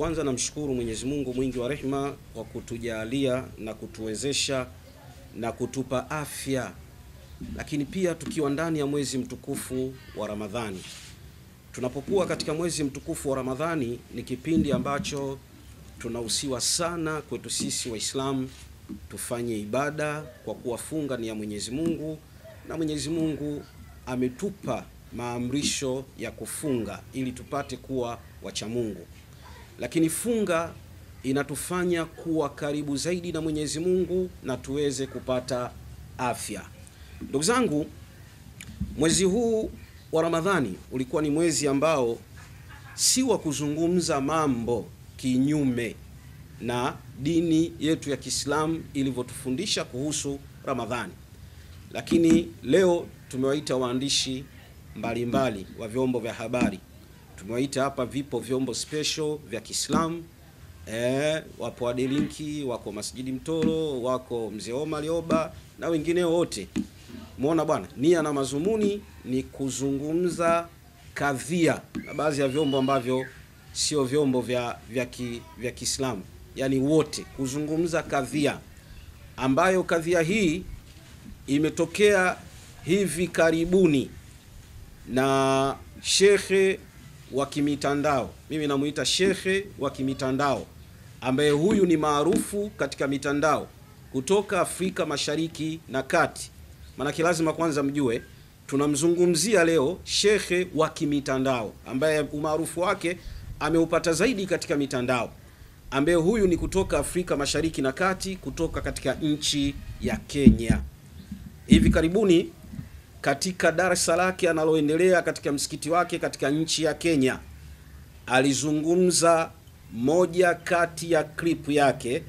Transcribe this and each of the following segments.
Kwanza namshukuru Mwenyezi Mungu mwingi wa rehema kwa kutujalia na kutuwezesha na kutupa afya, lakini pia tukiwa ndani ya mwezi mtukufu wa Ramadhani. Tunapokuwa katika mwezi mtukufu wa Ramadhani ni kipindi ambacho tunahusiwa sana kwetu sisi Waislamu tufanye ibada, kwa kuwa funga ni ya Mwenyezi Mungu na Mwenyezi Mungu ametupa maamrisho ya kufunga ili tupate kuwa wacha Mungu. Lakini funga inatufanya kuwa karibu zaidi na Mwenyezi Mungu na tuweze kupata afya. Ndugu zangu, mwezi huu wa Ramadhani ulikuwa ni mwezi ambao si wa kuzungumza mambo kinyume na dini yetu ya Kiislamu ilivyotufundisha kuhusu Ramadhani. Lakini leo tumewaita waandishi mbalimbali wa vyombo vya habari. Tumewaita hapa, vipo vyombo special vya Kiislamu. Wapo Adelinki, wako Masjidi Mtoro, wako Mzee Omar Lioba na wengine wote. Muona bwana, nia na mazumuni ni kuzungumza kadhia na baadhi ya vyombo ambavyo sio vyombo vya Kiislamu. Yani wote kuzungumza kadhia ambayo kadhia hii imetokea hivi karibuni na shekhe wa kimitandao. Mimi namuita shekhe wa kimitandao ambaye huyu ni maarufu katika mitandao kutoka Afrika Mashariki na Kati. Maana lazima kwanza mjue tunamzungumzia leo shekhe wa kimitandao ambaye umaarufu wake ameupata zaidi katika mitandao, ambaye huyu ni kutoka Afrika Mashariki na Kati, kutoka katika nchi ya Kenya. Hivi karibuni katika darasa lake analoendelea katika msikiti wake katika nchi ya Kenya, alizungumza moja kati ya clip yake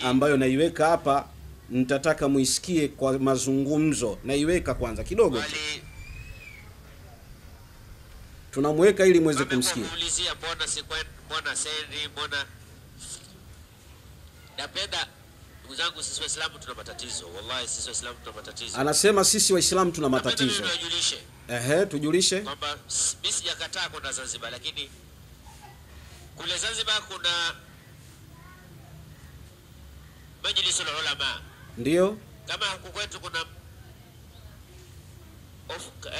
ambayo naiweka hapa, nitataka muisikie kwa mazungumzo. Naiweka kwanza kidogo tu, tunamweka ili muweze kumsikia. Mbona seri, mbona napenda ndugu zangu, sisi Waislamu tuna matatizo. Wallahi sisi Waislamu tuna matatizo. Anasema sisi Waislamu tuna matatizo. Tujulishe kwamba mimi sijakataa kwenda Zanzibar, lakini kule Zanzibar kuna Majlisul Ulama. Ndio. Kama huku kwetu kuna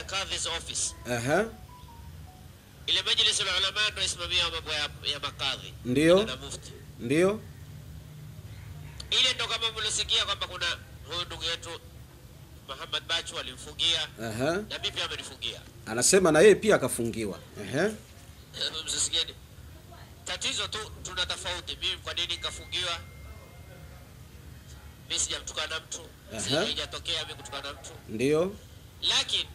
Qadhi's office. Ile Majlisul Ulama ndio isimamia mambo ya makadhi. Ndio. Na mufti. Ndio. Ile ndo kama mlisikia kwamba kuna huyu ndugu yetu Muhammad Bachu alimfungia. Na mimi pia amenifungia. Anasema na yeye pia akafungiwa. Msisikieni. Tatizo tu tuna tofauti. Mimi kwa nini nikafungiwa? Mimi sijamtukana mtu. Sijatokea mimi kutukana mtu. Ndio. Lakini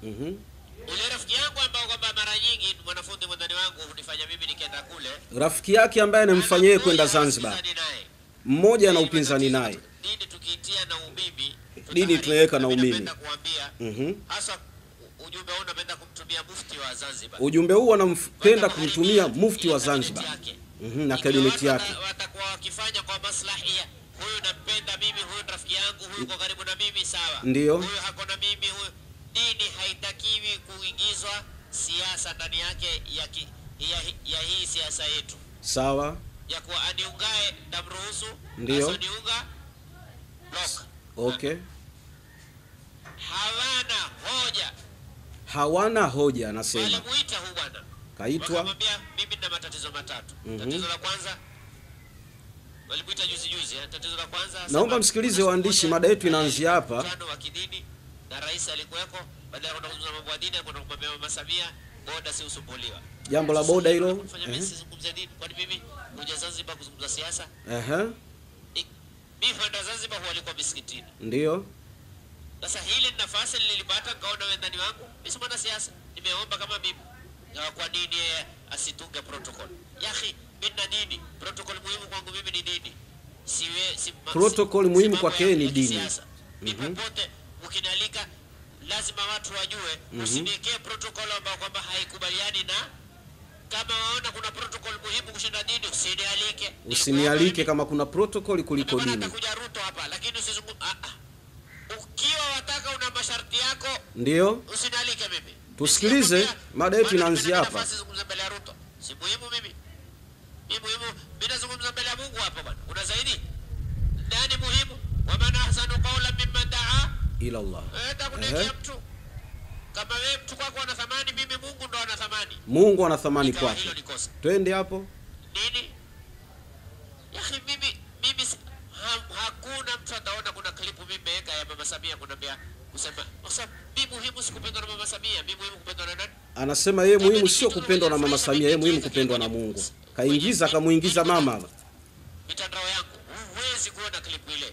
ule rafiki yangu ambao kwamba mara nyingi mwanafunzi mwandani wangu hunifanya mimi nikienda kule. Rafiki yake ambaye anamfanyia yeye kwenda Zanzibar. Mmoja na upinzani naye. Dini tukiitia na umimi, dini tunaweka na umimi. Napenda kuambia hasa ujumbe huu napenda kumtumia mufti wa Zanzibar. Ujumbe huu anampenda kumtumia mufti wa Zanzibar. Na kabineti yake. Watakuwa wakifanya kwa maslahi ya huyu nampenda mimi, huyu rafiki yangu, huyu kwa karibu na mimi, sawa. Ndio. Huyu hako na mimi, huyu. Dini haitakiwi kuingizwa siasa ndani yake ya hii siasa yetu. Sawa. Ya kuwa aniungae ndamruhusu, ndio asoniunga block. Okay. Hawana hoja anasema. Walimuita huyu bwana. Kaitwa. Wakamwambia mimi nina matatizo matatu. Tatizo la kwanza walimuita juzi. Tatizo la kwanza, naomba msikilize waandishi, mada yetu inaanzia hapa. Mkutano wa kidini na rais alikuweko, baada ya kuzungumza mambo ya dini kwenda kumwambia Mama Samia boda si usumbuliwa. Jambo la boda hilo. Mimi sizungumzie dini, kwani mimi kuja Zanzibar kuzungumza siasa? Mimi kwenda Zanzibar huwa alikuwa misikitini. Ndio. Sasa hili nafasi nilipata, nikaona wendani wangu mimi mwana siasa, nimeomba kama mimi kwa nini asitunge protocol. Yaani mimi na dini, protocol muhimu kwangu mimi ni dini. Protocol muhimu kwake ni dini. Popote ukinialika lazima watu wajue, usiniwekee protocol ambayo kwamba haikubaliani na. Kama waona kuna protocol muhimu kushinda dini, usinialike. Usinialike kama kuna protocol kuliko dini. Nitakuja Ruto hapa, lakini usizungumze. Ukiwa wataka una masharti yako, ndio usinialike mimi. Tusikilize, mada yetu inaanzia hapa. Si muhimu mimi. hapa bwana. Una zaidi? Nani muhimu? Wa man ahsanu qawlan mimman daa ila Allah. Takunekia mtu. Kama wewe mtu kwako ana thamani, mimi Mungu ndo ana thamani. Mungu ana thamani kwako. Hilo ni kosa. Twende hapo. Nini? Yaani mimi hakuna mtu ataona kuna klipu mimi nimeweka ya Mama Samia kunambia kusema sasa mimi muhimu sikupendwa na Mama Samia, mimi muhimu kupendwa na nani? Anasema yeye muhimu sio kupendwa na Mama Samia, yeye muhimu kupendwa na Mungu. Kaingiza akamuingiza mama. Mitandao yangu huwezi kuona klipu ile.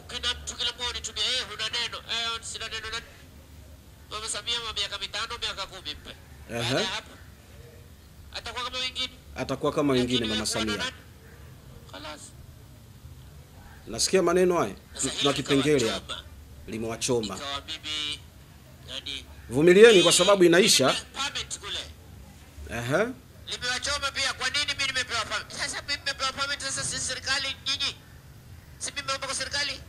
Kila mtu kila mmoja anitumia huna neno. Sina neno na Mama Samia wa miaka 5 miaka 10 mpe. Baada ya hapo atakuwa kama wengine. Atakuwa kama wengine Mama Samia. Khalas. Nasikia maneno haya. Tuna kipengele hapa. Limewachoma. Ikawa bibi yani vumilieni kwa sababu inaisha. Permit kule. Limewachoma pia. Kwa nini mimi nimepewa permit? Sasa mimi nimepewa permit, sasa si serikali nyinyi. Si mimi naomba kwa serikali.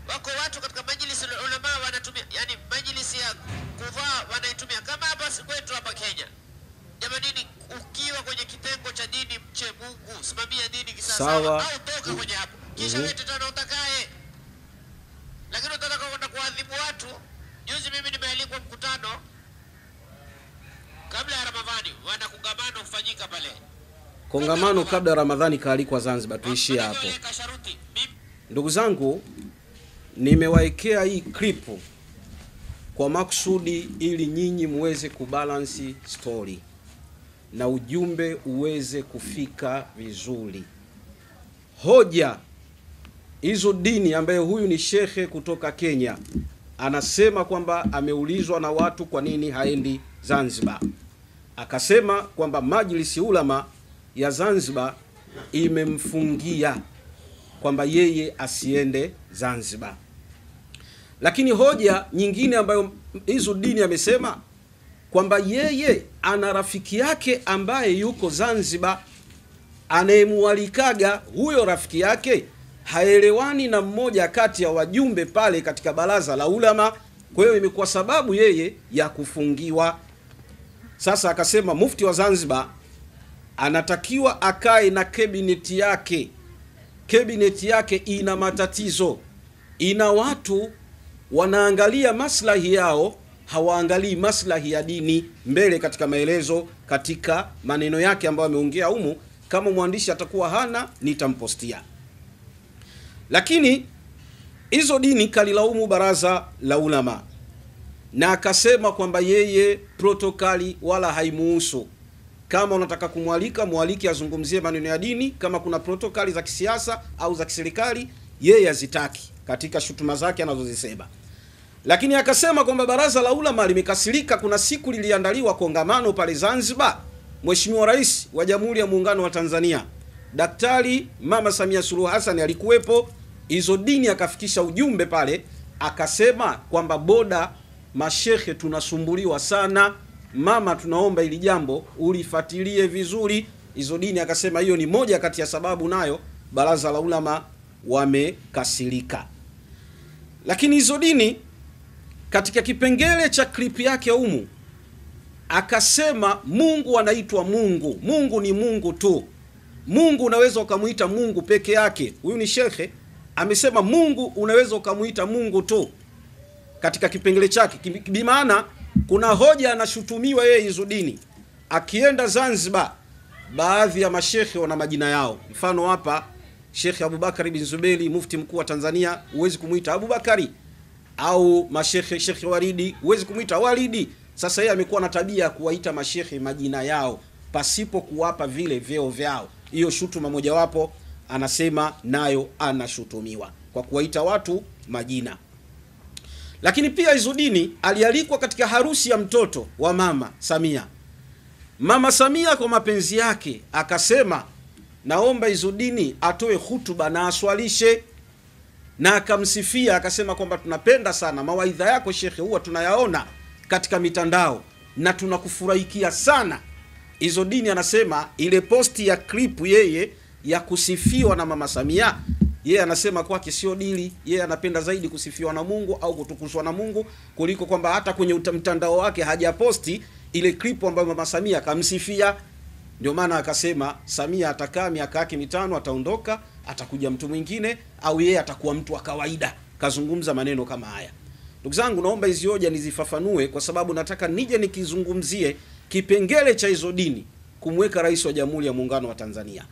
Wako watu katika majlisi ulama wanatumia, yani majlisi ya kuvaa wanaitumia kama hapa kwetu hapa Kenya. Jamani, ukiwa kwenye kitengo cha dini mche Mungu, simamia dini kisawasawa au toka kwenye hapo. Kisha wewe tena utakaye. Lakini unataka kwenda kuadhibu watu. Juzi mimi nimealikwa mkutano kabla ya Ramadhani, wana kongamano kufanyika pale. Kongamano kabla ya Ramadhani kaalikwa Zanzibar, tuishie hapo. Ndugu zangu, nimewaekea hii clip kwa makusudi ili nyinyi muweze kubalance story na ujumbe uweze kufika vizuri. Hoja hizo dini ambaye huyu ni shekhe kutoka Kenya anasema kwamba ameulizwa na watu kwa nini haendi Zanzibar. Akasema kwamba majlisi ulama ya Zanzibar imemfungia kwamba yeye asiende Zanzibar. Lakini hoja nyingine ambayo hizo dini amesema kwamba yeye ana rafiki yake ambaye yuko Zanzibar anayemualikaga, huyo rafiki yake haelewani na mmoja kati ya wajumbe pale katika baraza la ulama, kwa hiyo imekuwa sababu yeye ya kufungiwa. Sasa akasema mufti wa Zanzibar anatakiwa akae na kabineti yake. Kabineti yake ina matatizo, ina watu wanaangalia maslahi yao, hawaangalii maslahi ya dini mbele. Katika maelezo katika maneno yake ambayo ameongea humu, kama mwandishi atakuwa hana nitampostia. Lakini hizo dini kalilaumu baraza la ulama na akasema kwamba yeye protokali wala haimuhusu. Kama unataka kumwalika, mwaliki azungumzie maneno ya dini. Kama kuna protokali za kisiasa au za kiserikali, yeye azitaki katika shutuma zake anazozisema. Lakini akasema kwamba baraza la ulama limekasirika. Kuna siku liliandaliwa kongamano pale Zanzibar, Mheshimiwa Rais wa Jamhuri ya Muungano wa Tanzania Daktari Mama Samia Suluhu Hassan alikuwepo. Hizo dini akafikisha ujumbe pale, akasema kwamba boda mashehe tunasumbuliwa sana, mama tunaomba ili jambo ulifuatilie vizuri. Hizo dini akasema hiyo ni moja kati ya sababu nayo baraza la ulama wamekasirika. Lakini hizo dini katika kipengele cha clip yake humu akasema Mungu anaitwa Mungu. Mungu ni Mungu tu. Mungu unaweza ukamuita Mungu peke yake. Huyu ni shekhe amesema Mungu unaweza ukamuita Mungu tu katika kipengele chake. Bimaana kuna hoja anashutumiwa yeye hizo dini. Akienda Zanzibar, baadhi ya mashekhe wana majina yao. Mfano hapa Sheikh Abubakari bin Zubeli, mufti mkuu wa Tanzania, huwezi kumuita Abubakari. Au mashekhe Sheikh Waridi, huwezi kumuita Walidi. Sasa yeye amekuwa na tabia ya kuwaita mashekhe majina yao pasipo kuwapa vile vyeo vyao. Hiyo shutuma mojawapo anasema nayo anashutumiwa kwa kuwaita watu majina. Lakini pia hizo dini alialikwa katika harusi ya mtoto wa Mama Samia. Mama Samia kwa mapenzi yake akasema naomba hizo dini atoe hutuba na aswalishe, na akamsifia akasema kwamba tunapenda sana mawaidha yako shekhe, huwa tunayaona katika mitandao na tunakufurahikia sana. Hizo dini anasema ile posti ya clip yeye ya kusifiwa na Mama Samia, yeye anasema kwake sio dili. Yeye anapenda zaidi kusifiwa na Mungu au kutukuzwa na Mungu kuliko kwamba hata kwenye mtandao wake hajaposti ile clip ambayo Mama Samia akamsifia. Ndio maana akasema Samia atakaa miaka yake 5 ataondoka, atakuja mtu mwingine, au yeye atakuwa mtu wa kawaida. Kazungumza maneno kama haya. Ndugu zangu, naomba hizi hoja nizifafanue kwa sababu nataka nije nikizungumzie kipengele cha hizo dini kumweka rais wa Jamhuri ya Muungano wa Tanzania.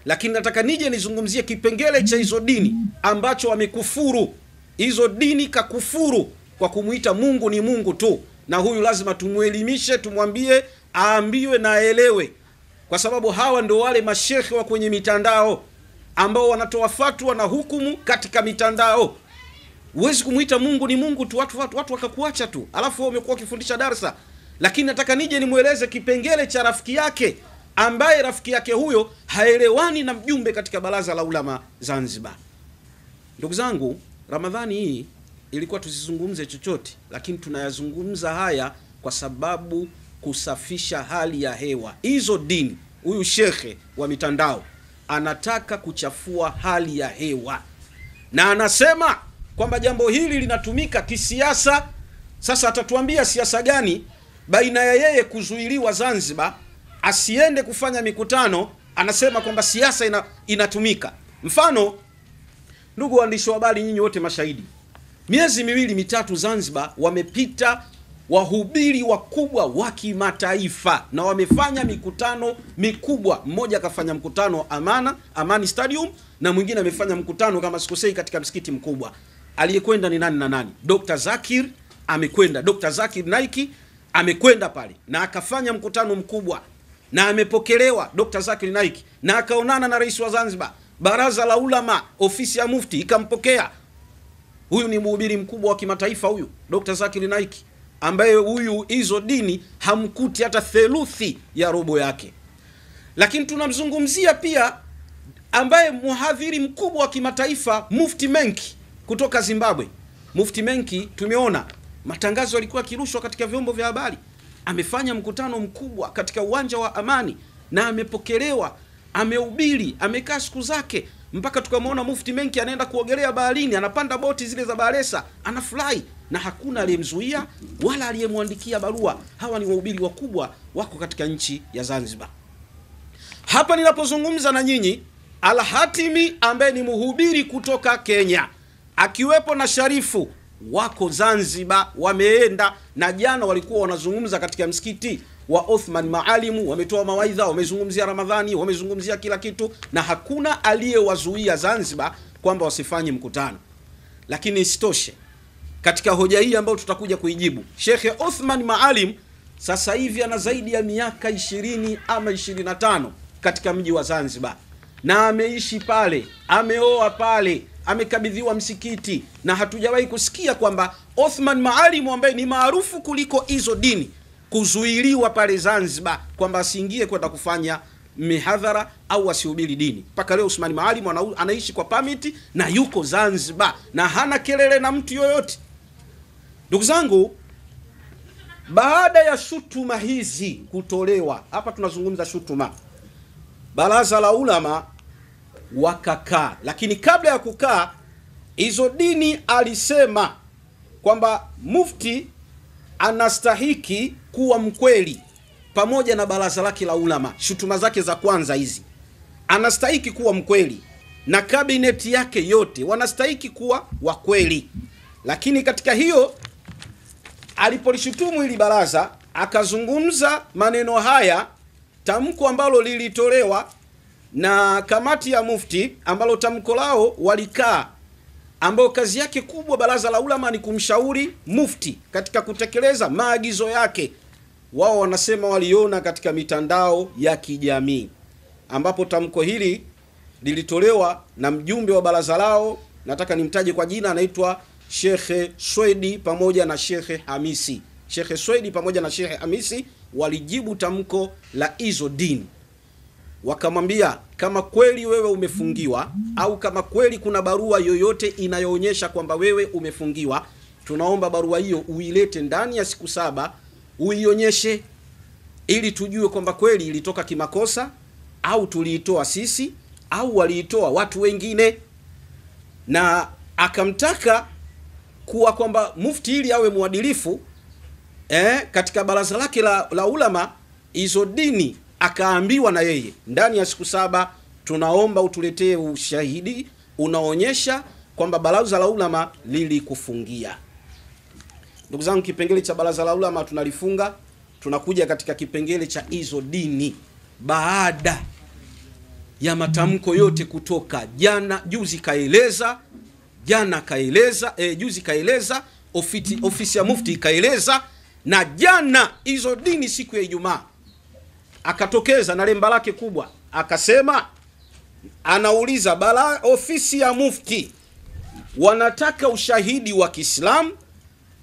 Lakini nataka nije nizungumzie kipengele cha hizo dini ambacho wamekufuru. Hizo dini kakufuru kwa kumuita Mungu ni Mungu tu. Na huyu lazima tumuelimishe, tumwambie, aambiwe na aelewe. Kwa sababu hawa ndio wale mashekhe wa kwenye mitandao ambao wanatoa fatwa na hukumu katika mitandao. Huwezi kumuita Mungu ni Mungu tu, watu wakakuacha tu. Alafu wao wamekuwa wakifundisha darasa. Lakini nataka nije nimueleze kipengele cha rafiki yake ambaye rafiki yake huyo haelewani na mjumbe katika Baraza la Ulama Zanzibar. Ndugu zangu, Ramadhani hii ilikuwa tusizungumze chochote, lakini tunayazungumza haya kwa sababu kusafisha hali ya hewa. Hizo dini, huyu shekhe wa mitandao anataka kuchafua hali ya hewa. Na anasema kwamba jambo hili linatumika kisiasa. Sasa atatuambia siasa gani baina ya yeye kuzuiliwa Zanzibar asiende kufanya mikutano, anasema kwamba siasa inatumika. Mfano, ndugu waandishi wa habari, nyinyi wote mashahidi. Miezi 2-3 Zanzibar wamepita wahubiri wakubwa wa kimataifa na wamefanya mikutano mikubwa. Mmoja akafanya mkutano Amani Stadium na mwingine amefanya mkutano kama sikosei katika msikiti mkubwa. Aliyekwenda ni nani na nani? Dr. Zakir amekwenda. Dr. Zakir Naiki amekwenda pale na akafanya mkutano mkubwa na amepokelewa Dr. Zakir Naiki na akaonana na rais wa Zanzibar. Baraza la Ulama, ofisi ya Mufti ikampokea. Huyu ni mhubiri mkubwa wa kimataifa huyu Dr. Zakir Naiki, ambaye huyu hizo dini hamkuti hata theluthi ya robo yake. Lakini tunamzungumzia pia ambaye muhadhiri mkubwa wa kimataifa Mufti Menki kutoka Zimbabwe. Mufti Menki tumeona matangazo yalikuwa kirushwa katika vyombo vya habari. Amefanya mkutano mkubwa katika uwanja wa Amani na amepokelewa, amehubiri, amekaa siku zake mpaka tukamwona Mufti Menki anaenda kuogelea baharini, anapanda boti zile za Baresa, anafurahi na hakuna aliyemzuia wala aliyemwandikia barua. Hawa ni wahubiri wakubwa wako katika nchi ya Zanzibar. Hapa ninapozungumza na nyinyi, Al-Hatimi ambaye ni mhubiri kutoka Kenya akiwepo na Sharifu wako Zanzibar, wameenda na jana walikuwa wanazungumza katika msikiti wa Othman Maalimu, wametoa mawaidha, wamezungumzia Ramadhani, wamezungumzia kila kitu na hakuna aliyewazuia Zanzibar kwamba wasifanye mkutano. Lakini isitoshe, katika hoja hii ambayo tutakuja kuijibu, Sheikh Othman Maalim sasa hivi ana zaidi ya miaka 20 ama 25 katika mji wa Zanzibar na ameishi pale, ameoa pale, amekabidhiwa msikiti na hatujawahi kusikia kwamba Othman Maalim ambaye ni maarufu kuliko hizo dini kuzuiliwa pale Zanzibar kwamba asiingie kwenda kufanya mihadhara au asihubiri dini. Mpaka leo Othman Maalim anaishi kwa permit na yuko Zanzibar na hana kelele na mtu yoyote. Ndugu zangu, baada ya shutuma hizi kutolewa, hapa tunazungumza shutuma, Baraza la Ulama wakakaa. Lakini kabla ya kukaa, hizo dini alisema kwamba Mufti anastahiki kuwa mkweli pamoja na baraza lake la Ulama. Shutuma zake za kwanza hizi, anastahiki kuwa mkweli na kabineti yake yote wanastahiki kuwa wakweli. Lakini katika hiyo alipolishutumu hili baraza, akazungumza maneno haya, tamko ambalo lilitolewa na kamati ya Mufti, ambalo tamko lao walikaa, ambao kazi yake kubwa Baraza la Ulama ni kumshauri Mufti katika kutekeleza maagizo yake. Wao wanasema waliona katika mitandao ya kijamii, ambapo tamko hili lilitolewa na mjumbe wa baraza lao, nataka nimtaje kwa jina, anaitwa Sheikh Swedi pamoja na Sheikh Hamisi. Sheikh Swedi pamoja na Sheikh Hamisi walijibu tamko la hizo dini. Wakamwambia, kama kweli wewe umefungiwa au kama kweli kuna barua yoyote inayoonyesha kwamba wewe umefungiwa, tunaomba barua hiyo uilete ndani ya siku 7, uionyeshe ili tujue kwamba kweli ilitoka kimakosa au tuliitoa sisi au waliitoa watu wengine. Na akamtaka kuwa kwamba Mufti ili awe mwadilifu katika baraza lake la Ulama, hizo dini akaambiwa na yeye, ndani ya siku 7 tunaomba utuletee ushahidi unaonyesha kwamba baraza la ulama lilikufungia. Ndugu zangu, kipengele cha baraza la ulama tunalifunga, tunakuja katika kipengele cha hizo dini. Baada ya matamko yote kutoka juzi kaeleza ofisi ya mufti ikaeleza, na jana hizo dini siku ya Ijumaa akatokeza na lemba lake kubwa, akasema anauliza ofisi ya mufti wanataka ushahidi wa Kiislamu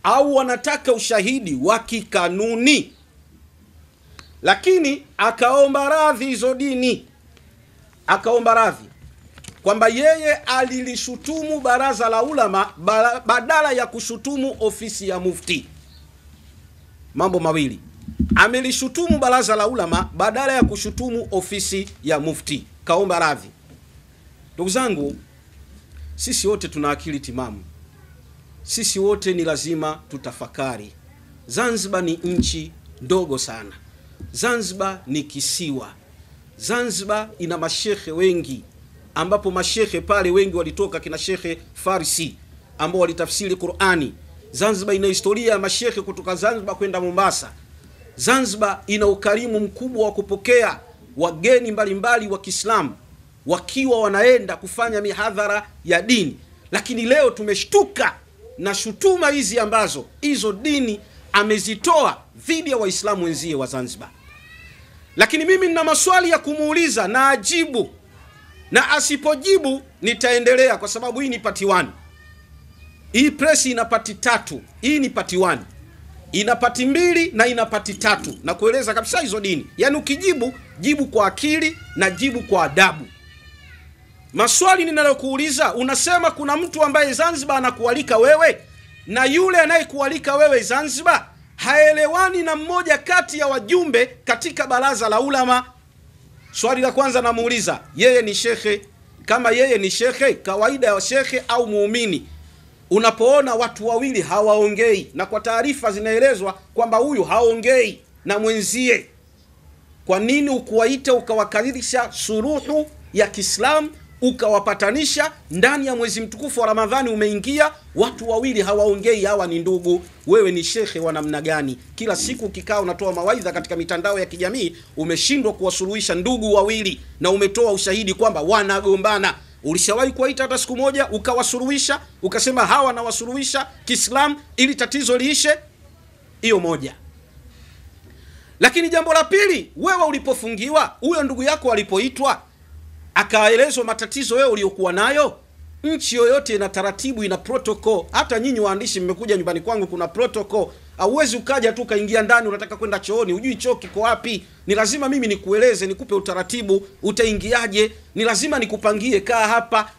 au wanataka ushahidi wa kikanuni. Lakini akaomba radhi hizo dini, akaomba radhi kwamba yeye alilishutumu baraza la ulama badala ya kushutumu ofisi ya mufti. Mambo mawili, amelishutumu baraza la ulama badala ya kushutumu ofisi ya mufti, kaomba radhi. Ndugu zangu, sisi wote tuna akili timamu, sisi wote ni lazima tutafakari. Zanzibar ni nchi ndogo sana, Zanzibar ni kisiwa, Zanzibar ina mashehe wengi, ambapo mashehe pale wengi walitoka kina Shekhe Farsi ambao walitafsiri Qur'ani. Zanzibar ina historia ya mashehe kutoka Zanzibar kwenda Mombasa. Zanzibar ina ukarimu mkubwa wa kupokea wageni mbalimbali wa Kiislamu wakiwa wanaenda kufanya mihadhara ya dini. Lakini leo tumeshtuka na shutuma hizi ambazo hizo dini amezitoa dhidi ya Waislamu wenzie wa Zanzibar. Lakini mimi nina maswali ya kumuuliza na ajibu, na asipojibu nitaendelea, kwa sababu hii ni pati 1. Hii press ina pati 3, hii ni pati 1. Ina pati 2 na ina pati 3, na kueleza kabisa hizo dini. Yaani ukijibu, jibu kwa akili na jibu kwa adabu. Maswali ninalokuuliza, unasema kuna mtu ambaye Zanzibar anakualika wewe, na yule anayekualika wewe Zanzibar haelewani na mmoja kati ya wajumbe katika baraza la ulama. Swali la kwanza namuuliza, yeye ni shekhe? Kama yeye ni shekhe, kawaida ya shekhe au muumini, unapoona watu wawili hawaongei, na kwa taarifa zinaelezwa kwamba huyu haongei na mwenzie, kwa nini ukuwaita ukawakadhirisha suruhu ya Kiislamu, ukawapatanisha ndani ya mwezi mtukufu wa Ramadhani umeingia, watu wawili hawaongei, hawa ni ndugu? Wewe ni shekhe wa namna gani? Kila siku kikao unatoa mawaidha katika mitandao ya kijamii, umeshindwa kuwasuluhisha ndugu wawili na umetoa ushahidi kwamba wanagombana. Ulishawahi kuwaita hata siku moja ukawasuluhisha, ukasema hawa na wasuluhisha Kiislamu ili tatizo liishe? Hiyo moja. Lakini jambo la pili, wewe ulipofungiwa, huyo ndugu yako alipoitwa akaelezwa matatizo wewe uliokuwa nayo, nchi yoyote ina taratibu, ina protocol. Hata nyinyi waandishi mmekuja nyumbani kwangu, kuna protocol. Hauwezi ukaja tu kaingia ndani, unataka kwenda chooni, hujui choo kiko wapi. Ni lazima mimi nikueleze, nikupe utaratibu, utaingiaje, ni lazima nikupangie, kaa hapa.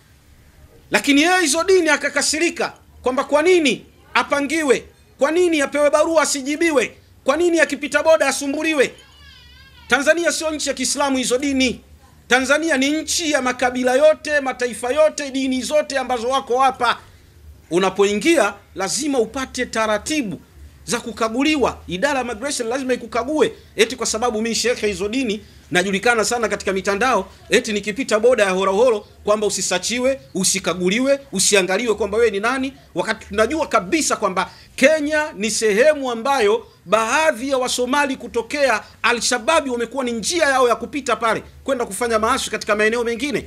Lakini yeye hizo dini akakasirika kwamba kwa nini apangiwe, kwa nini apewe barua asijibiwe, kwa nini akipita boda asumbuliwe. Tanzania sio nchi ya Kiislamu hizo dini. Tanzania ni nchi ya makabila yote, mataifa yote, dini zote ambazo wako hapa. Unapoingia lazima upate taratibu za kukaguliwa. Idara ya migration lazima ikukague. Eti kwa sababu mimi shekhe hizo dini najulikana sana katika mitandao, eti nikipita boda ya horohoro kwamba usisachiwe, usikaguliwe, usiangaliwe kwamba wewe ni nani, wakati tunajua kabisa kwamba Kenya ni sehemu ambayo baadhi ya Wasomali kutokea Al-Shababi wamekuwa ni njia yao ya kupita pale kwenda kufanya maasi katika maeneo mengine.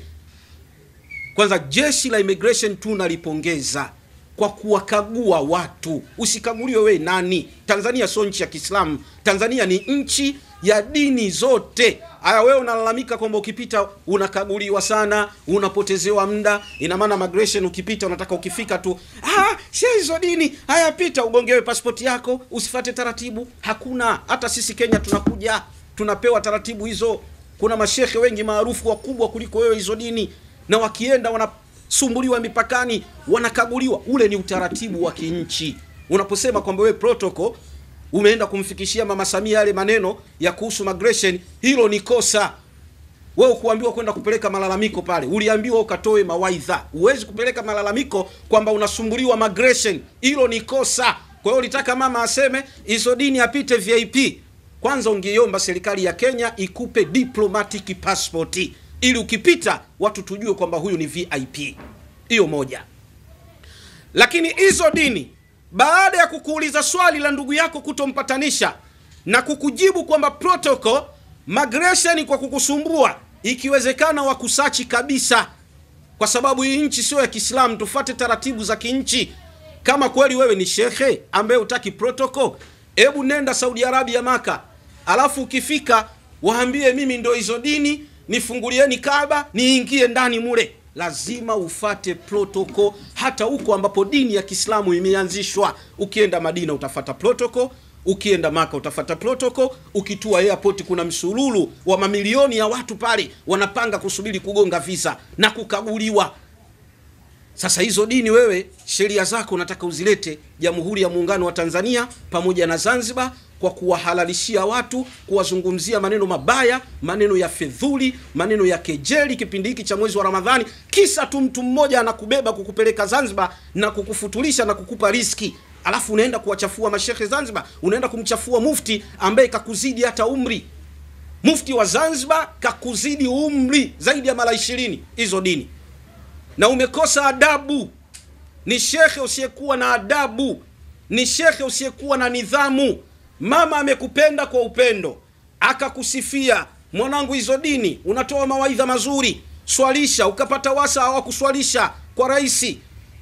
Kwanza jeshi la immigration tunalipongeza kwa kuwakagua watu. Usikaguliwe wewe nani. Tanzania sio nchi ya Kiislamu. Tanzania ni nchi ya dini zote. Haya, wewe unalalamika kwamba ukipita unakaguliwa sana, unapotezewa muda. Ina maana migration ukipita unataka ukifika tu, si hizo dini, haya pita ugongewe passport yako, usifate taratibu. Hakuna. Hata sisi Kenya tunakuja, tunapewa taratibu hizo. Kuna mashehe wengi maarufu wakubwa kuliko wewe hizo dini, na wakienda wanasumbuliwa mipakani, wanakaguliwa. Ule ni utaratibu wa kinchi. Unaposema kwamba wewe protocol umeenda kumfikishia Mama Samia yale maneno ya kuhusu migration, hilo ni kosa. Wewe kuambiwa kwenda kupeleka malalamiko pale, uliambiwa ukatoe mawaidha. Uwezi kupeleka malalamiko kwamba unasumbuliwa migration, hilo ni kosa. Kwa hiyo ulitaka mama aseme hizo dini apite VIP. kwanza ungeiomba serikali ya Kenya ikupe diplomatic passport ili ukipita watu tujue kwamba huyu ni VIP. Hiyo moja. Lakini hizo dini baada ya kukuuliza swali la ndugu yako kutompatanisha na kukujibu kwamba protocol migration kwa kukusumbua, ikiwezekana wakusachi kabisa, kwa sababu hii nchi sio ya Kiislamu, tufuate taratibu za kinchi. Kama kweli wewe ni shekhe ambaye utaki protocol, hebu nenda Saudi Arabia Maka, alafu ukifika waambie mimi ndio hizo dini, nifungulieni Kaaba niingie ndani mule. Lazima ufate protocol hata huko ambapo dini ya Kiislamu imeanzishwa. Ukienda Madina utafata protocol, ukienda Maka utafata protocol, ukitua airport kuna msululu wa mamilioni ya watu pale wanapanga kusubiri kugonga visa na kukaguliwa. Sasa hizo dini wewe sheria zako unataka uzilete Jamhuri ya Muungano wa Tanzania pamoja na Zanzibar kwa kuwahalalishia watu, kuwazungumzia maneno mabaya, maneno ya fedhuli, maneno ya kejeli kipindi hiki cha mwezi wa Ramadhani, kisa tu mtu mmoja anakubeba kukupeleka Zanzibar na kukufutulisha na kukupa riski. Alafu unaenda kuwachafua mashekhe Zanzibar, unaenda kumchafua mufti ambaye kakuzidi hata umri. Mufti wa Zanzibar kakuzidi umri zaidi ya mara 20. Hizo dini. Na umekosa adabu. Ni shekhe usiyekuwa na adabu, ni shekhe usiyekuwa na nidhamu. Mama amekupenda kwa upendo, akakusifia, mwanangu hizo dini, unatoa mawaidha mazuri, swalisha, ukapata wasa hawakuswalisha kwa raisi,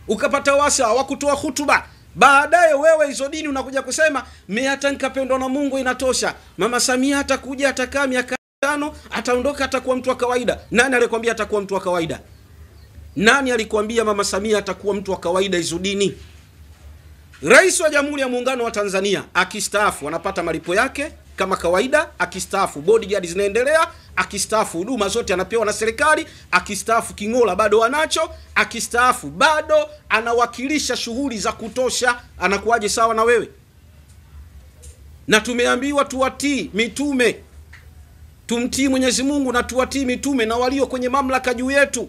ukapata wasa hawakutoa hutuba. Baadaye wewe hizo dini unakuja kusema mimi hata nikapendwa na Mungu inatosha. Mama Samia atakuja atakaa miaka 5 ataondoka atakuwa mtu wa kawaida. Nani alikwambia atakuwa mtu wa kawaida? Nani alikwambia Mama Samia atakuwa mtu wa kawaida hizo dini? Rais wa Jamhuri ya Muungano wa Tanzania akistaafu anapata malipo yake kama kawaida, akistaafu bodyguard zinaendelea, akistaafu huduma zote anapewa na serikali, akistaafu kingola bado anacho, akistaafu bado anawakilisha shughuli za kutosha. Anakuaje sawa na wewe? Na tumeambiwa tuwatii mitume, tumtii Mwenyezi Mungu na tuwatii mitume na walio kwenye mamlaka juu yetu.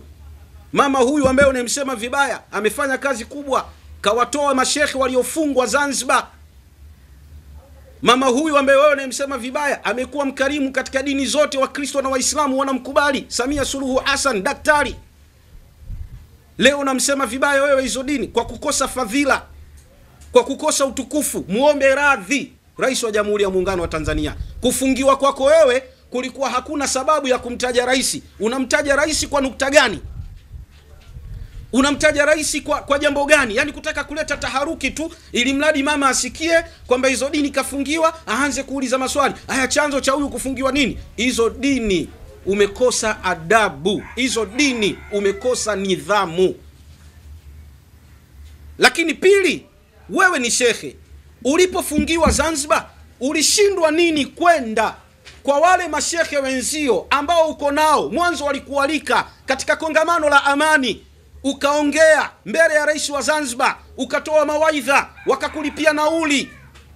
Mama huyu ambaye unemsema vibaya amefanya kazi kubwa, kawatoa mashekhe waliofungwa Zanzibar. Mama huyu ambaye wewe unemsema vibaya amekuwa mkarimu katika dini zote, wa Kristo na Waislamu wanamkubali. Samia Suluhu Hassan daktari. Leo unamsema vibaya wewe hizo dini kwa kukosa fadhila, kwa kukosa utukufu. Muombe radhi Rais wa Jamhuri ya Muungano wa Tanzania. Kufungiwa kwako wewe kulikuwa hakuna sababu ya kumtaja rais. Unamtaja rais kwa nukta gani? Unamtaja rais kwa jambo gani? Yani kutaka kuleta taharuki tu ili mradi mama asikie kwamba hizo dini kafungiwa, aanze kuuliza maswali. Haya, chanzo cha huyu kufungiwa nini? Hizo dini umekosa adabu, hizo dini umekosa nidhamu. Lakini pili, wewe ni shekhe, ulipofungiwa Zanzibar ulishindwa nini kwenda kwa wale mashekhe wenzio ambao uko nao? Mwanzo walikualika katika kongamano la amani, ukaongea mbele ya rais wa Zanzibar, ukatoa mawaidha, wakakulipia nauli,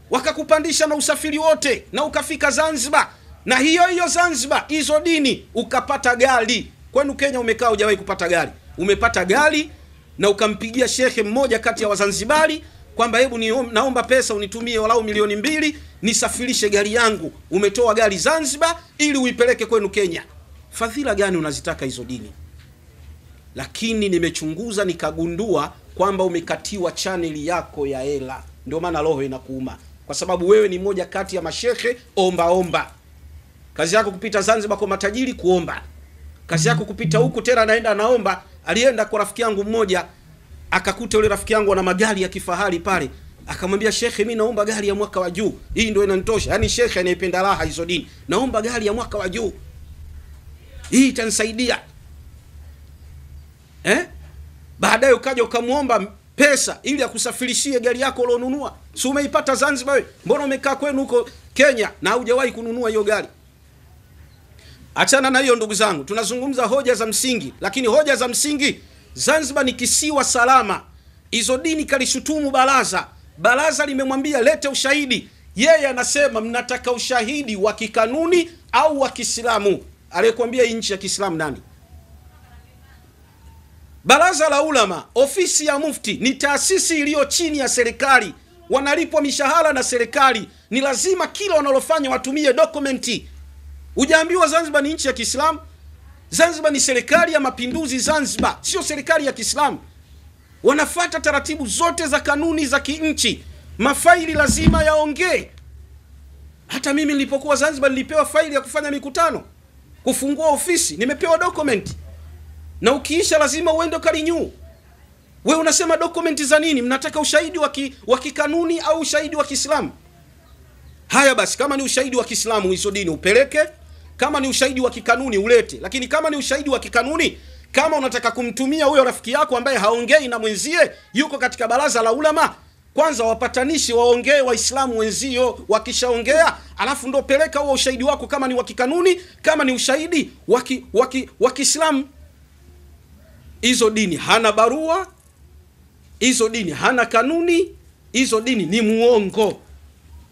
wakakupandisha na usafiri wote, na ukafika Zanzibar. Na hiyo Zanzibar hizo dini ukapata gari. Kwenu Kenya umekaa hujawahi kupata gari. Umepata gari na ukampigia shekhe mmoja kati ya Wazanzibari kwamba hebu naomba pesa unitumie walau 2,000,000 nisafirishe gari yangu. Umetoa gari Zanzibar ili uipeleke kwenu Kenya. Fadhila gani unazitaka hizo dini? Lakini nimechunguza nikagundua kwamba umekatiwa channel yako ya hela. Ndio maana roho inakuuma, kwa sababu wewe ni mmoja kati ya mashekhe omba. Kazi yako kupita Zanzibar kwa matajiri kuomba. Kazi yako kupita huku tena naenda naomba. Alienda kwa rafiki yangu mmoja, akakuta yule rafiki yangu ana magari ya kifahari pale. Akamwambia shekhe, mimi naomba gari ya mwaka wa juu. Hii ndio inanitosha. Yaani shekhe anayependa raha hizo dini. Naomba gari ya mwaka wa juu. Hii itanisaidia. Baadaye ukaja ukamuomba pesa ili akusafirishie gari yako ulionunua. Si umeipata Zanzibar wewe? Mbona umekaa kwenu huko Kenya na hujawahi kununua hiyo gari? Achana na hiyo ndugu zangu. Tunazungumza hoja za msingi, lakini hoja za msingi, Zanzibar ni kisiwa salama. Hizo dini kalishutumu baraza. Baraza limemwambia lete ushahidi. Yeye anasema mnataka ushahidi wa kikanuni au wa Kiislamu. Aliyekwambia nchi ya Kiislamu nani? Baraza la Ulama, ofisi ya mufti, ni taasisi iliyo chini ya serikali. wanalipwa mishahara na serikali, ni lazima kila wanalofanya watumie dokumenti. Hujaambiwa Zanzibar ni nchi ya Kiislamu? Zanzibar ni serikali ya mapinduzi Zanzibar, sio serikali ya Kiislamu. Wanafuata taratibu zote za kanuni za kinchi. Mafaili lazima yaongee. Hata mimi nilipokuwa Zanzibar nilipewa faili ya kufanya mikutano, kufungua ofisi, nimepewa dokumenti. Na ukiisha lazima uende kalinyu. Wewe unasema dokumenti za nini? Mnataka ushahidi wa kikanuni au ushahidi wa Kiislamu? Haya basi, kama ni ushahidi wa Kiislamu hizo dini upeleke, kama ni ushahidi wa kikanuni ulete. Lakini kama ni ushahidi wa kikanuni, kama unataka kumtumia huyo rafiki yako ambaye haongei na mwenzie, yuko katika baraza la ulama, kwanza wapatanishi waongee Waislamu wenzio, wakishaongea alafu ndo peleka huo ushahidi wako, kama ni wa kikanuni, kama ni ushahidi wa Kiislamu. Hizo dini hana barua, hizo dini hana kanuni, hizo dini ni muongo.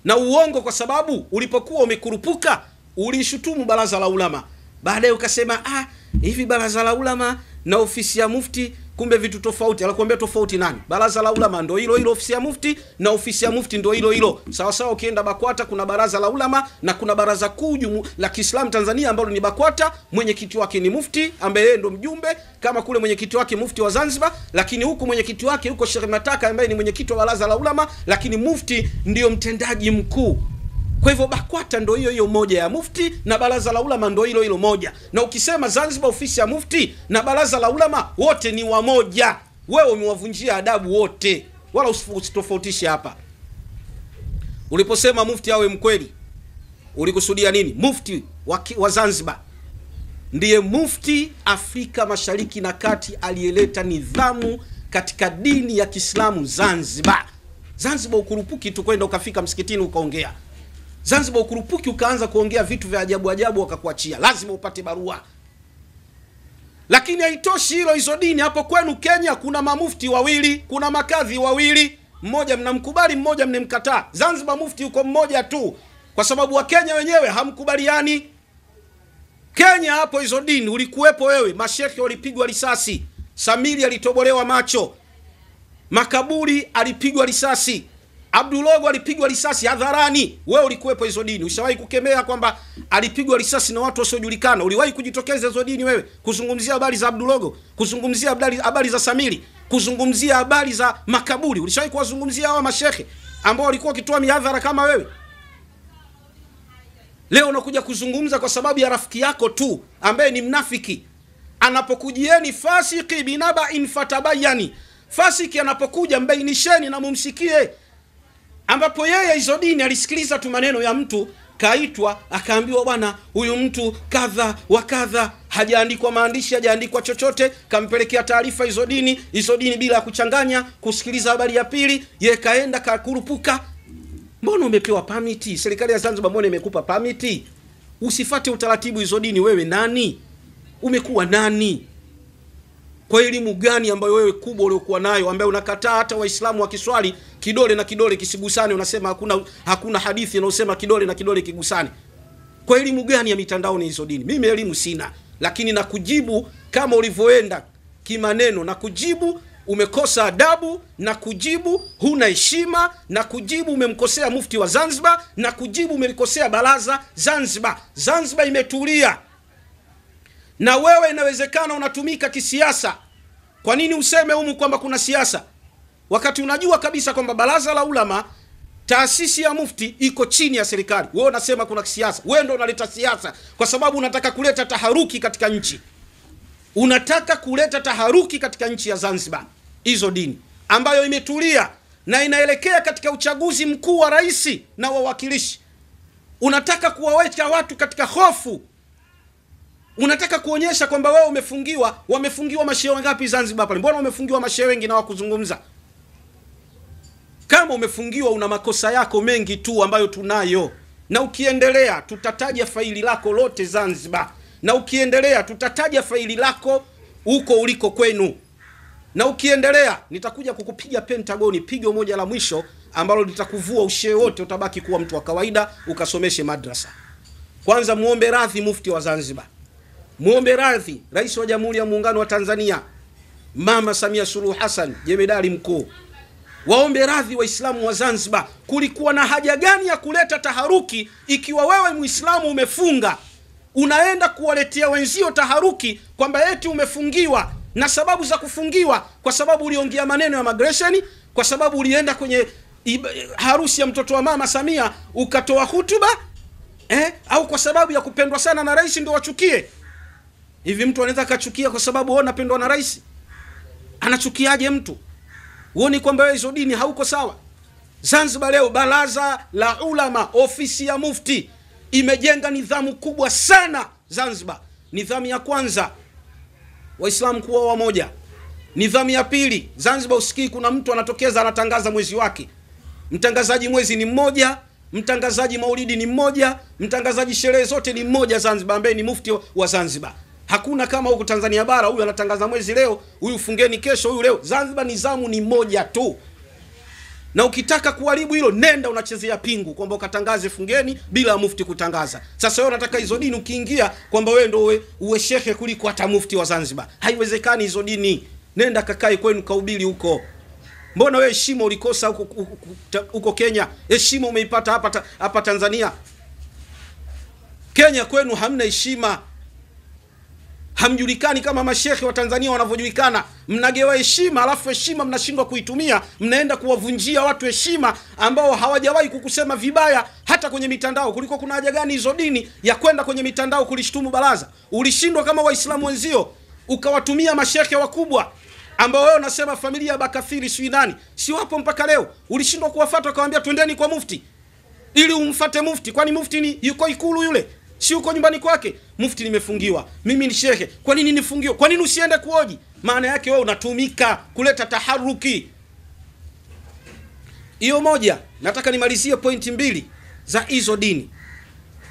Na uongo kwa sababu ulipokuwa umekurupuka ulishutumu baraza la ulama, baadaye ukasema hivi baraza la ulama na ofisi ya mufti kumbe vitu tofauti. Alakuambia tofauti nani? Baraza la ulama ndo hilo hilo, ofisi ya mufti na ofisi ya mufti ndo hilo hilo. Sawa sawa, ukienda BAKWATA kuna baraza la ulama na kuna baraza kuu la Kiislamu Tanzania ambalo ni BAKWATA, mwenyekiti wake ni mufti ambaye yeye ndo mjumbe, kama kule mwenyekiti wake mufti wa Zanzibar, lakini huku mwenyekiti wake huko Sheikh Mataka ambaye ni mwenyekiti wa baraza la ulama, lakini mufti ndio mtendaji mkuu. Kwa hivyo BAKWATA ndo hiyo hiyo moja ya mufti na baraza la ulama ndo hilo hilo moja. Na ukisema Zanzibar ofisi ya mufti na baraza la ulama wote ni wamoja, wewe umewavunjia adabu wote, wala usitofautishe hapa. Uliposema mufti awe mkweli, ulikusudia nini? Mufti wa Zanzibar ndiye mufti Afrika Mashariki na Kati aliyeleta nidhamu katika dini ya Kiislamu Zanzibar. Zanzibar ukurupuki tu kwenda ukafika msikitini ukaongea. Zanzibar ukurupuki ukaanza kuongea vitu vya ajabu ajabu wakakuachia. Lazima upate barua. Lakini haitoshi hilo, hizo dini hapo kwenu Kenya kuna mamufti wawili, kuna makadhi wawili, mmoja mnamkubali, mmoja mnemkataa. Zanzibar mufti yuko mmoja tu, kwa sababu wa Kenya wenyewe hamkubaliani. Kenya hapo hizo dini ulikuwepo wewe, mashekhe walipigwa risasi, Samiri alitobolewa macho, Makaburi alipigwa risasi, Abdulogo alipigwa risasi hadharani. Wewe ulikuwepo hizo dini. Ushawahi kukemea kwamba alipigwa risasi na watu wasiojulikana? Uliwahi kujitokeza hizo dini wewe kuzungumzia habari za Abdulogo, kuzungumzia habari za Samiri, kuzungumzia habari za Makaburi? Ulishawahi kuwazungumzia hawa mashehe ambao walikuwa wakitoa mihadhara kama wewe? Leo unakuja kuzungumza kwa sababu ya rafiki yako tu ambaye ni mnafiki. Anapokujieni fasiki binaba'in fatabayani, fasiki anapokuja mbainisheni na mumsikie. Ambapo yeye hizo dini alisikiliza tu maneno ya mtu, kaitwa akaambiwa bwana huyu mtu kadha wa kadha, hajaandikwa maandishi, hajaandikwa chochote, kampelekea taarifa hizo dini bila ya kuchanganya, kusikiliza habari ya pili, yeye kaenda kakurupuka. Mbona umepewa permit? Serikali ya Zanzibar mbona imekupa permit? Usifate utaratibu hizo dini. Wewe nani? Umekuwa nani? Kwa elimu gani ambayo wewe kubwa uliokuwa nayo, ambaye unakataa hata Waislamu wakiswali kidole na kidole kisigusane, unasema hakuna hadithi inayosema kidole na kidole kigusane? Kwa elimu gani ya mitandaoni hizo dini? Mimi elimu sina, lakini nakujibu kama ulivyoenda kimaneno, na kujibu umekosa adabu, na kujibu huna heshima, na kujibu umemkosea mufti wa Zanzibar, na kujibu umelikosea baraza Zanzibar. Zanzibar imetulia. Na wewe inawezekana unatumika kisiasa. Kwa nini useme humu kwamba kuna siasa, wakati unajua kabisa kwamba baraza la ulama, taasisi ya mufti, iko chini ya serikali? Wewe unasema kuna siasa. Wewe ndio unaleta siasa kwa sababu unataka kuleta taharuki katika nchi. Unataka kuleta taharuki katika nchi ya Zanzibar. Hizo dini ambayo imetulia na inaelekea katika uchaguzi mkuu wa rais na wawakilishi, unataka kuwaweka watu katika hofu. Unataka kuonyesha kwamba wewe umefungiwa. Wamefungiwa mashehe wangapi Zanzibar pale? Mbona umefungiwa mashehe wengi na wakuzungumza? Kama umefungiwa una makosa yako mengi tu ambayo tunayo. Na ukiendelea tutataja faili lako lote Zanzibar. Na ukiendelea tutataja faili lako huko uliko kwenu. Na ukiendelea nitakuja kukupiga Pentagoni, pigo moja la mwisho ambalo litakuvua ushehe wote, utabaki kuwa mtu wa kawaida ukasomeshe madrasa. Kwanza muombe radhi mufti wa Zanzibar. Muombe radhi Rais wa Jamhuri ya Muungano wa Tanzania Mama Samia Suluhu Hassan, jemedari mkuu. waombe radhi Waislamu wa Zanzibar. Kulikuwa na haja gani ya kuleta taharuki ikiwa wewe Muislamu umefunga, unaenda kuwaletea wenzio taharuki kwamba eti umefungiwa, na sababu za kufungiwa kwa sababu uliongea maneno ya migration, kwa sababu ulienda kwenye harusi ya mtoto wa Mama Samia ukatoa hutuba, au kwa sababu ya kupendwa sana na rais ndio wachukie. Hivi mtu anaweza kachukia kwa sababu wewe unapendwa na rais? Anachukiaje mtu? Uone kwamba wewe hizo dini hauko sawa. Zanzibar leo baraza la ulama, ofisi ya mufti imejenga nidhamu kubwa sana Zanzibar. Nidhamu ya kwanza, Waislamu kuwa wamoja. Nidhamu ya pili, Zanzibar usikii kuna mtu anatokeza anatangaza mwezi wake. Mtangazaji mwezi ni mmoja, mtangazaji maulidi ni mmoja, mtangazaji sherehe zote ni mmoja Zanzibar, ambaye ni mufti wa Zanzibar. Hakuna kama huko Tanzania bara, huyu anatangaza mwezi leo, huyu fungeni kesho, huyu leo. Zanzibar nizamu ni moja tu. Na ukitaka kuharibu hilo, nenda unachezea pingu kwamba ukatangaze fungeni bila mufti kutangaza. Sasa wewe unataka hizo dini ukiingia kwamba wewe ndio uwe shekhe kuliko hata mufti wa Zanzibar. Haiwezekani hizo dini. Nenda kakae kwenu kahubiri huko. Mbona wewe heshima ulikosa huko Kenya? Heshima umeipata hapa Tanzania. Kenya kwenu hamna heshima. Hamjulikani kama mashekhe wa Tanzania wanavyojulikana. Mnagewa heshima, alafu heshima mnashindwa kuitumia. Mnaenda kuwavunjia watu heshima ambao hawajawahi kukusema vibaya hata kwenye mitandao. Kuliko kuna haja gani hizo dini ya kwenda kwenye mitandao kulishtumu baraza? Ulishindwa kama Waislamu wenzio ukawatumia mashekhe wakubwa ambao wewe unasema familia ya Bakathiri sio nani, si wapo mpaka leo. Ulishindwa kuwafuata ukawaambia twendeni kwa mufti ili umfuate mufti. Kwani mufti ni yuko Ikulu yule? Si uko nyumbani kwake? Mufti nimefungiwa, mimi ni shekhe, kwa nini nifungiwe? Kwa nini usiende kuoji? Maana yake wewe unatumika kuleta taharuki. Hiyo moja. Nataka nimalizie pointi mbili za hizo dini.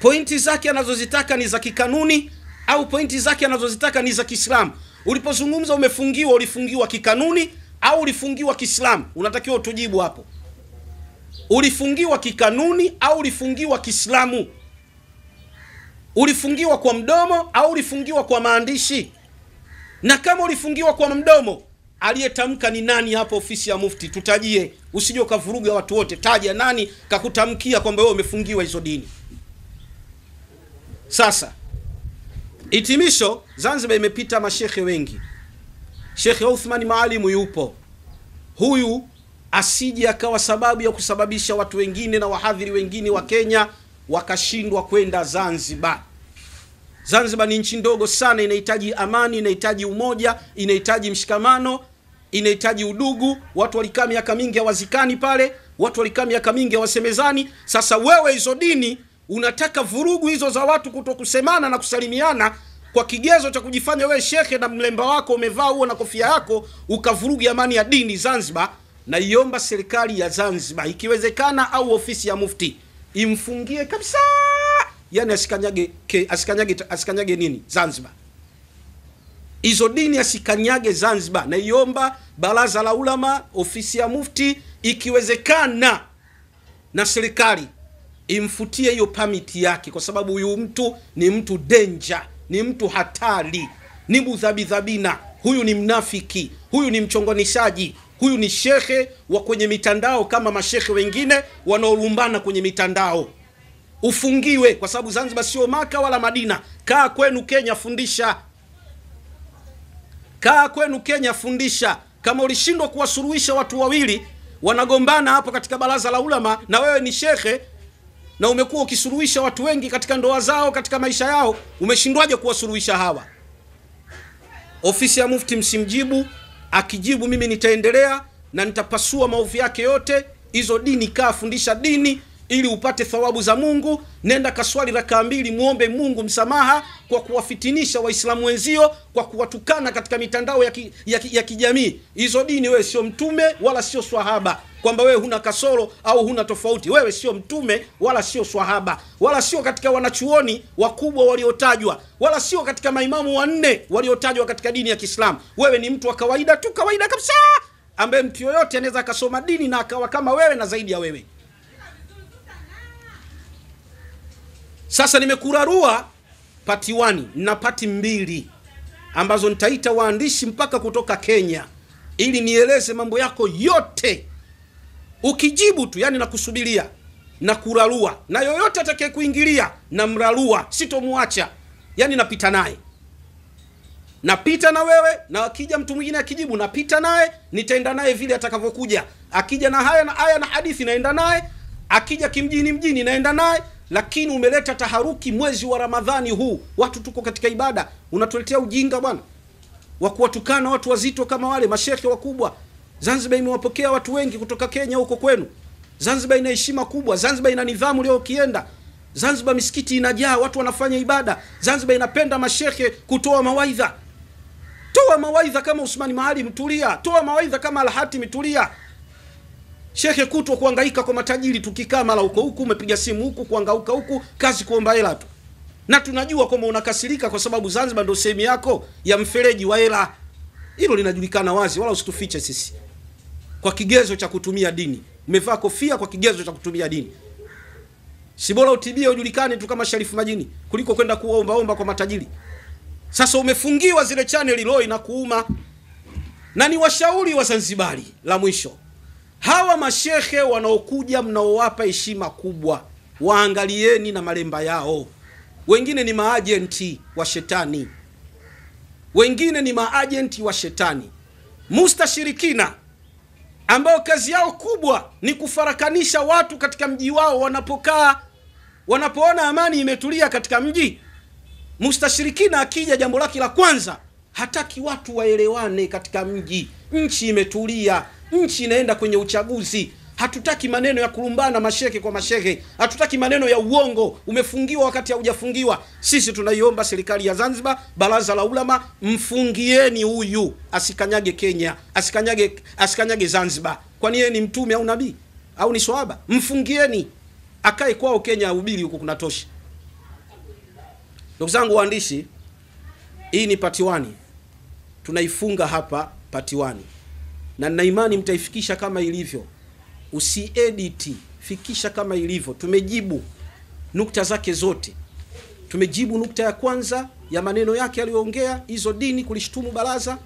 Pointi zake anazozitaka ni za kikanuni au pointi zake anazozitaka ni za Kiislamu? Ulipozungumza umefungiwa, ulifungiwa kikanuni au ulifungiwa Kiislamu? Unatakiwa utujibu hapo. Ulifungiwa kikanuni au ulifungiwa Kiislamu? Ulifungiwa kwa mdomo au ulifungiwa kwa maandishi? Na kama ulifungiwa kwa mdomo, aliyetamka ni nani hapo ofisi ya mufti? Tutajie, usije ukavuruga watu wote. Taja nani kakutamkia kwamba wewe umefungiwa hizo dini. Sasa hitimisho, Zanzibar imepita mashekhe wengi. Sheikh Uthman Maalimu yupo. Huyu asije akawa sababu ya kusababisha watu wengine na wahadhiri wengine wa Kenya wakashindwa kwenda Zanzibar. Zanzibar ni nchi ndogo sana, inahitaji amani, inahitaji umoja, inahitaji mshikamano, inahitaji udugu. Watu walikaa miaka mingi hawazikani pale, watu walikaa miaka mingi hawasemezani. Sasa wewe hizo dini unataka vurugu hizo za watu kutokusemana na kusalimiana kwa kigezo cha kujifanya wewe shekhe na mlemba wako umevaa huo na kofia yako, ukavurugi amani ya dini Zanzibar. Na iomba serikali ya Zanzibar ikiwezekana, au ofisi ya mufti imfungie kabisa, yani asikanyage nini Zanzibar. Hizo dini asikanyage Zanzibar. Na iomba baraza la ulama, ofisi ya mufti, ikiwezekana na serikali imfutie hiyo permit yake, kwa sababu huyu mtu ni mtu danger, ni mtu hatari, ni mudhabidhabina, huyu ni mnafiki, huyu ni mchonganishaji, huyu ni shekhe wa kwenye mitandao kama mashekhe wengine wanaolumbana kwenye mitandao. Ufungiwe, kwa sababu Zanzibar sio Maka wala Madina. Kaa kwenu Kenya, fundisha. Kaa kwenu Kenya, fundisha. Kama ulishindwa kuwasuluhisha watu wawili wanagombana hapo katika baraza la ulama, na wewe ni shekhe na umekuwa ukisuluhisha watu wengi katika ndoa zao, katika maisha yao, umeshindwaje kuwasuluhisha hawa? Ofisi ya mufti msimjibu. Akijibu mimi nitaendelea na nitapasua maovu yake yote. Hizo dini, kaa fundisha dini ili upate thawabu za Mungu. Nenda kaswali rakaa 2, muombe Mungu msamaha kwa kuwafitinisha Waislamu wenzio, kwa kuwatukana katika mitandao ya kijamii. Hizo dini, wewe sio mtume wala sio swahaba, kwamba wewe huna kasoro au huna tofauti. Wewe sio mtume wala sio swahaba, wala sio katika wanachuoni wakubwa waliotajwa, wala sio katika maimamu 4 waliotajwa katika dini ya Kiislamu. Wewe ni mtu wa kawaida tu, kawaida kabisa, ambaye mtu yoyote anaweza akasoma dini na akawa kama wewe na zaidi ya wewe. Sasa nimekurarua pati 1 na pati 2 ambazo nitaita waandishi mpaka kutoka Kenya ili nieleze mambo yako yote Ukijibu tu, yani nakusubiria na kurarua, na yoyote atakaye kuingilia na mrarua, sitomuacha. Yani napita naye, napita na wewe, na akija mtu mwingine akijibu napita naye, nitaenda naye vile atakavyokuja. Akija na haya na aya na hadithi naenda naye, akija kimjini naenda naye. Lakini umeleta taharuki mwezi wa Ramadhani huu, watu tuko katika ibada, unatuletea ujinga bwana wa kuwatukana watu wazito kama wale mashehe wakubwa. Zanzibar imewapokea watu wengi kutoka Kenya huko kwenu. Zanzibar ina heshima kubwa, Zanzibar ina nidhamu. Leo ukienda Zanzibar misikiti inajaa, watu wanafanya ibada. Zanzibar inapenda mashehe kutoa mawaidha. Toa mawaidha kama Usmani Maalim, tulia. Toa mawaidha kama Al-Hatimi, tulia. Shehe kutwa kuhangaika kwa matajiri, tukikaa mara huko umepiga simu huku, kuhangauka huku, kazi kuomba hela tu. Na tunajua kwamba unakasirika kwa sababu Zanzibar ndio sehemu yako ya mfereji wa hela. Hilo linajulikana wazi, wala usitufiche sisi. Kwa kigezo cha kutumia dini. Umevaa kofia kwa kigezo cha kutumia dini. Si bora utibie ujulikane tu kama Sharifu Majini kuliko kwenda kuomba kwa matajiri. Sasa umefungiwa zile channel, leo inakuuma. Na ni washauri wa Zanzibari la mwisho. Hawa mashehe wanaokuja mnaowapa heshima kubwa, waangalieni na malemba yao. Wengine ni maagenti wa shetani. Wengine ni maagenti wa shetani. Mustashirikina ambao kazi yao kubwa ni kufarakanisha watu katika mji wao wanapokaa. Wanapoona amani imetulia katika mji, mustashirikina akija, jambo lake la kwanza, hataki watu waelewane katika mji. Nchi imetulia, nchi inaenda kwenye uchaguzi. Hatutaki maneno ya kulumbana mashehe kwa mashehe. Hatutaki maneno ya uongo. Umefungiwa wakati haujafungiwa. Sisi tunaiomba serikali ya Zanzibar, baraza la ulama, mfungieni huyu asikanyage Kenya, asikanyage Zanzibar. Kwani yeye ni mtume au nabii au ni swahaba? Mfungieni akae kwao Kenya, ahubiri huko kunatosha. Ndugu zangu waandishi, hii ni part 1. Tunaifunga hapa part 1. Na nina imani mtaifikisha kama ilivyo. Usiedit, fikisha kama ilivyo. Tumejibu nukta zake zote. Tumejibu nukta ya kwanza ya maneno yake aliyoongea, hizo dini kulishtumu baraza.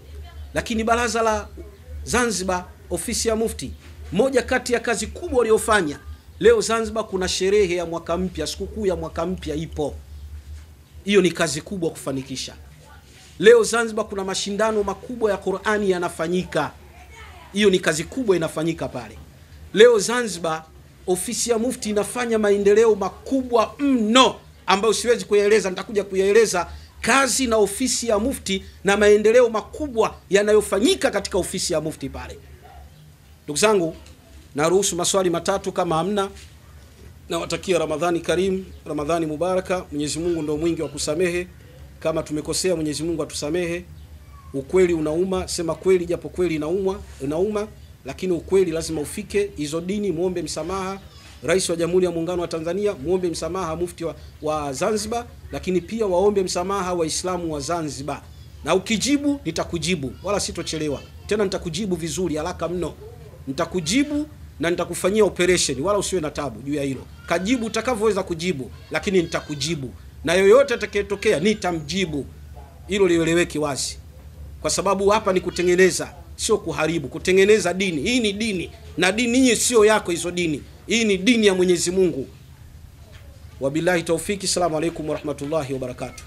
Lakini baraza la Zanzibar, ofisi ya mufti, moja kati ya kazi kubwa waliofanya, leo Zanzibar kuna sherehe ya mwaka mpya, sikukuu ya mwaka mpya ipo. Hiyo ni kazi kubwa kufanikisha. Leo Zanzibar kuna mashindano makubwa ya Qur'ani yanafanyika. Hiyo ni kazi kubwa inafanyika pale. Leo Zanzibar ofisi ya mufti inafanya maendeleo makubwa mno ambayo siwezi kuyaeleza, nitakuja kuyaeleza kazi na ofisi ya mufti na maendeleo makubwa yanayofanyika katika ofisi ya mufti pale. Ndugu zangu, naruhusu maswali matatu kama hamna. Nawatakia Ramadhani Karim, Ramadhani Mubaraka. Mwenyezi Mungu ndio mwingi wa kusamehe. Kama tumekosea Mwenyezi Mungu atusamehe. Ukweli unauma, sema kweli japo kweli inauma, lakini ukweli lazima ufike. Hizo dini muombe msamaha Rais wa Jamhuri ya Muungano wa Tanzania, muombe msamaha mufti wa Zanzibar, lakini pia waombe msamaha Waislamu wa Zanzibar. Na ukijibu nitakujibu, wala sitochelewa. Tena nitakujibu vizuri, haraka mno. Nitakujibu na nitakufanyia operation, wala usiwe na tabu juu ya hilo. Kajibu utakavyoweza kujibu, lakini nitakujibu. Na yoyote atakayetokea nitamjibu. Hilo lieleweke wazi. Kwa sababu hapa ni kutengeneza, sio kuharibu. Kutengeneza dini. Hii ni dini. Na dini hii sio yako hizo dini. Hii ni dini ya Mwenyezi Mungu. Wabillahi taufiki. Assalamu alaykum wa rahmatullahi wa barakatuh.